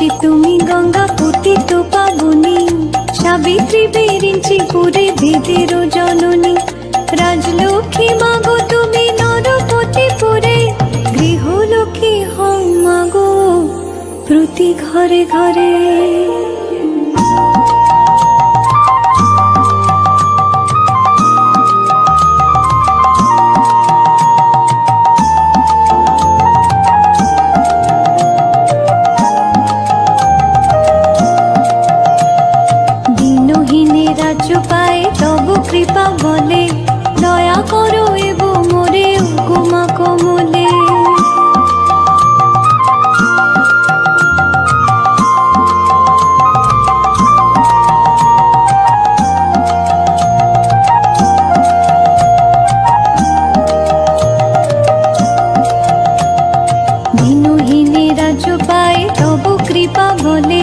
যে তুমি গঙ্গা পতিত পাবনী, সাবিত্রী বিরিঞ্চি পুরে বেদের জননী। রাজলক্ষ্মী মাগো তুমি নরপতি পুরে, গৃহলক্ষ্মী হও মাগো প্রতি ঘরে ঘরে। রাজ্য পায় তব কৃপা বলে, দয়া করো এব মোরে উকুমা কমলে। দিনহীনে রাজ্য পায় তব কৃপা বলে,